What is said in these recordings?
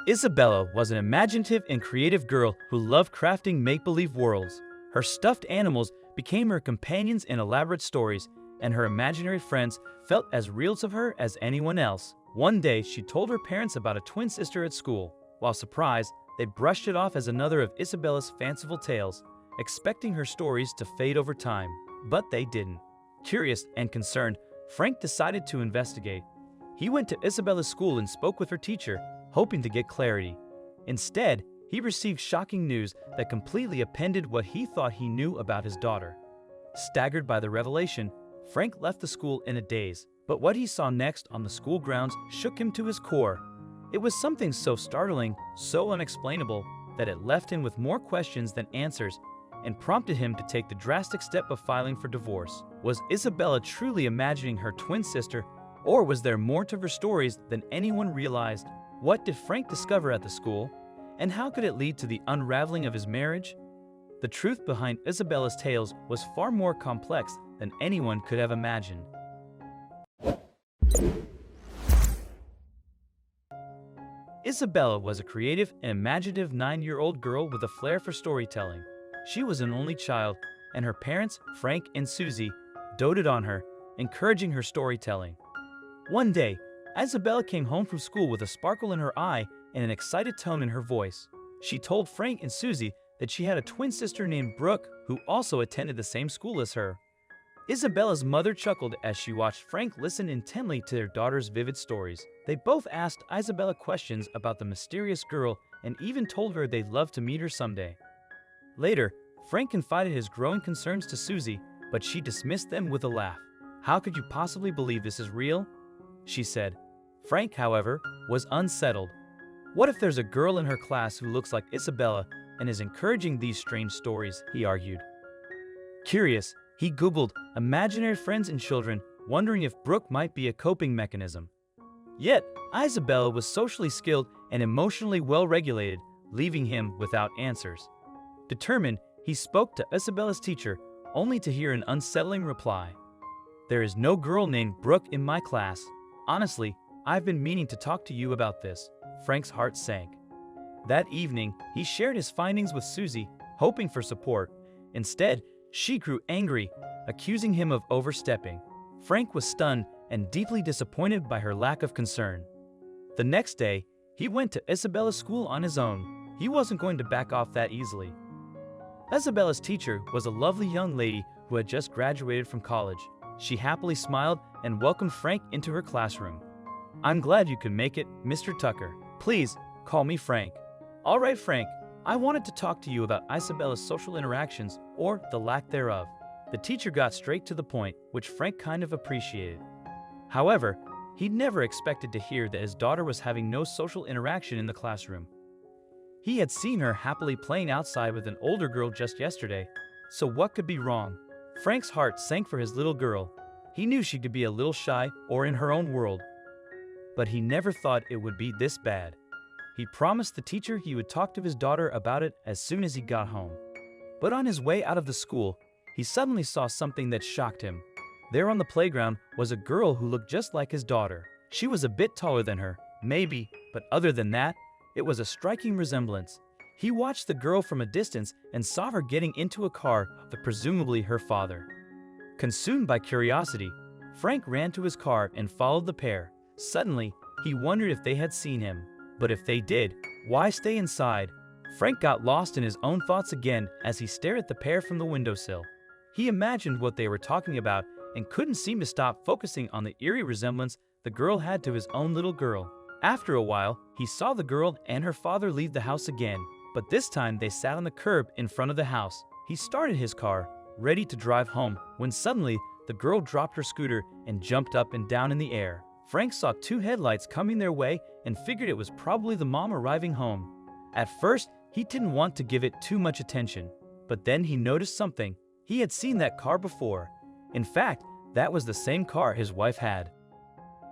Isabella was an imaginative and creative girl who loved crafting make-believe worlds. Her stuffed animals became her companions in elaborate stories, and her imaginary friends felt as real to her as anyone else. One day, she told her parents about a twin sister at school. While surprised, they brushed it off as another of Isabella's fanciful tales, expecting her stories to fade over time. But they didn't. Curious and concerned, Frank decided to investigate. He went to Isabella's school and spoke with her teacher, hoping to get clarity. Instead, he received shocking news that completely upended what he thought he knew about his daughter. Staggered by the revelation, Frank left the school in a daze, but what he saw next on the school grounds shook him to his core. It was something so startling, so unexplainable, that it left him with more questions than answers and prompted him to take the drastic step of filing for divorce. Was Isabella truly imagining her twin sister, or was there more to her stories than anyone realized? What did Frank discover at the school, and how could it lead to the unraveling of his marriage? The truth behind Isabella's tales was far more complex than anyone could have imagined. Isabella was a creative and imaginative 9-year-old girl with a flair for storytelling. She was an only child, and her parents, Frank and Susie, doted on her, encouraging her storytelling. One day, Isabella came home from school with a sparkle in her eye and an excited tone in her voice. She told Frank and Susie that she had a twin sister named Brooke who also attended the same school as her. Isabella's mother chuckled as she watched Frank listen intently to their daughter's vivid stories. They both asked Isabella questions about the mysterious girl and even told her they'd love to meet her someday. Later, Frank confided his growing concerns to Susie, but she dismissed them with a laugh. "How could you possibly believe this is real?" she said. Frank, however, was unsettled. What if there's a girl in her class who looks like Isabella and is encouraging these strange stories, he argued. Curious, he Googled imaginary friends and children, wondering if Brooke might be a coping mechanism. Yet, Isabella was socially skilled and emotionally well-regulated, leaving him without answers. Determined, he spoke to Isabella's teacher, only to hear an unsettling reply. "There is no girl named Brooke in my class. Honestly, I've been meaning to talk to you about this." Frank's heart sank. That evening, he shared his findings with Susie, hoping for support. Instead, she grew angry, accusing him of overstepping. Frank was stunned and deeply disappointed by her lack of concern. The next day, he went to Isabella's school on his own. He wasn't going to back off that easily. Isabella's teacher was a lovely young lady who had just graduated from college. She happily smiled and welcomed Frank into her classroom. "I'm glad you could make it, Mr. Tucker. Please, call me Frank." "All right, Frank. I wanted to talk to you about Isabella's social interactions, or the lack thereof." The teacher got straight to the point, which Frank kind of appreciated. However, he'd never expected to hear that his daughter was having no social interaction in the classroom. He had seen her happily playing outside with an older girl just yesterday, so what could be wrong? Frank's heart sank for his little girl. He knew she could be a little shy or in her own world, but he never thought it would be this bad. He promised the teacher he would talk to his daughter about it as soon as he got home. But on his way out of the school, he suddenly saw something that shocked him. There on the playground was a girl who looked just like his daughter. She was a bit taller than her, maybe, but other than that, it was a striking resemblance. He watched the girl from a distance and saw her getting into a car with presumably her father. Consumed by curiosity, Frank ran to his car and followed the pair. Suddenly, he wondered if they had seen him. But if they did, why stay inside? Frank got lost in his own thoughts again as he stared at the pair from the windowsill. He imagined what they were talking about and couldn't seem to stop focusing on the eerie resemblance the girl had to his own little girl. After a while, he saw the girl and her father leave the house again, but this time they sat on the curb in front of the house. He started his car, ready to drive home, when suddenly the girl dropped her scooter and jumped up and down in the air. Frank saw two headlights coming their way and figured it was probably the mom arriving home. At first, he didn't want to give it too much attention, but then he noticed something. He had seen that car before. In fact, that was the same car his wife had.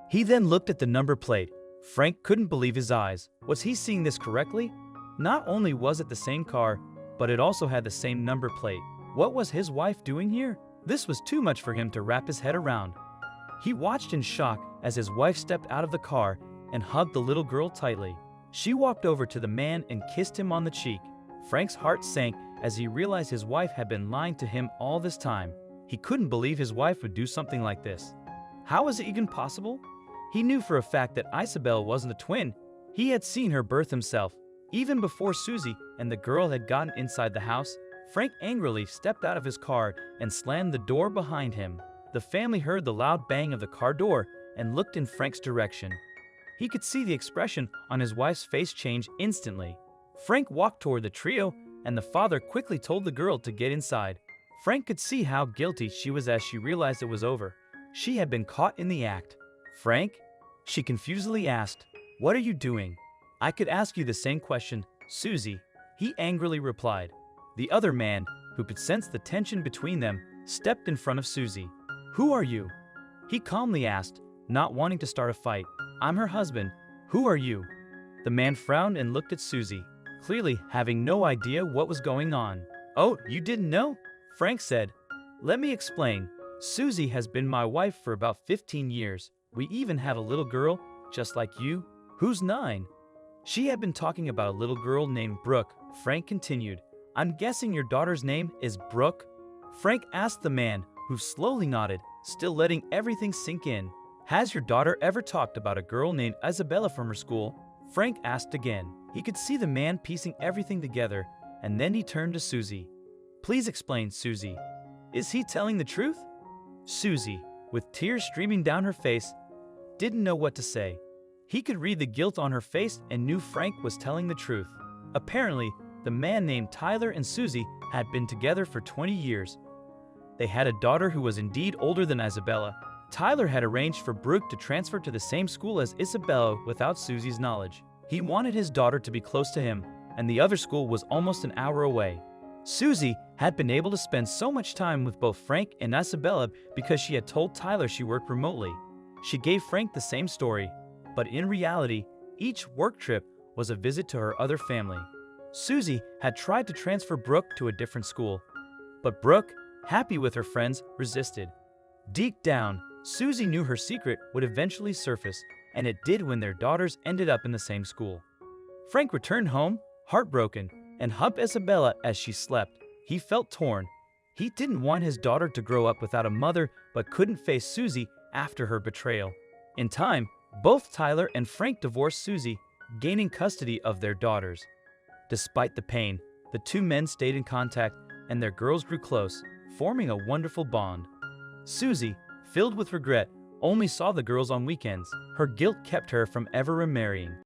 He then looked at the number plate. Frank couldn't believe his eyes. Was he seeing this correctly? Not only was it the same car, but it also had the same number plate. What was his wife doing here? This was too much for him to wrap his head around. He watched in shock as his wife stepped out of the car and hugged the little girl tightly. She walked over to the man and kissed him on the cheek. Frank's heart sank as he realized his wife had been lying to him all this time. He couldn't believe his wife would do something like this. How was it even possible? He knew for a fact that Isabella wasn't a twin. He had seen her birth himself. Even before Susie and the girl had gotten inside the house, Frank angrily stepped out of his car and slammed the door behind him. The family heard the loud bang of the car door and looked in Frank's direction. He could see the expression on his wife's face change instantly. Frank walked toward the trio, and the father quickly told the girl to get inside. Frank could see how guilty she was as she realized it was over. She had been caught in the act. "Frank?" she confusedly asked. "What are you doing?" "I could ask you the same question, Susie," he angrily replied. The other man, who could sense the tension between them, stepped in front of Susie. "Who are you?" he calmly asked, not wanting to start a fight. "I'm her husband. Who are you?" The man frowned and looked at Susie, clearly having no idea what was going on. "Oh, you didn't know?" Frank said. "Let me explain. Susie has been my wife for about 15 years. We even have a little girl, just like you, who's 9. She had been talking about a little girl named Brooke," Frank continued. "I'm guessing your daughter's name is Brooke?" Frank asked the man, who slowly nodded, still letting everything sink in. "Has your daughter ever talked about a girl named Isabella from her school?" Frank asked again. He could see the man piecing everything together, and then he turned to Susie. "Please explain, Susie. Is he telling the truth?" Susie, with tears streaming down her face, didn't know what to say. He could read the guilt on her face and knew Frank was telling the truth. Apparently, the man named Tyler and Susie had been together for 20 years. They had a daughter who was indeed older than Isabella. Tyler had arranged for Brooke to transfer to the same school as Isabella without Susie's knowledge. He wanted his daughter to be close to him, and the other school was almost an hour away. Susie had been able to spend so much time with both Frank and Isabella because she had told Tyler she worked remotely. She gave Frank the same story, but in reality, each work trip was a visit to her other family. Susie had tried to transfer Brooke to a different school, but Brooke, happy with her friends, resisted. Deep down, Susie knew her secret would eventually surface, and it did when their daughters ended up in the same school. Frank returned home, heartbroken, and hugged Isabella as she slept. He felt torn. He didn't want his daughter to grow up without a mother, but couldn't face Susie after her betrayal. In time, both Tyler and Frank divorced Susie, gaining custody of their daughters. Despite the pain, the two men stayed in contact, and their girls grew close, forming a wonderful bond. Susie, filled with regret, only saw the girls on weekends. Her guilt kept her from ever remarrying.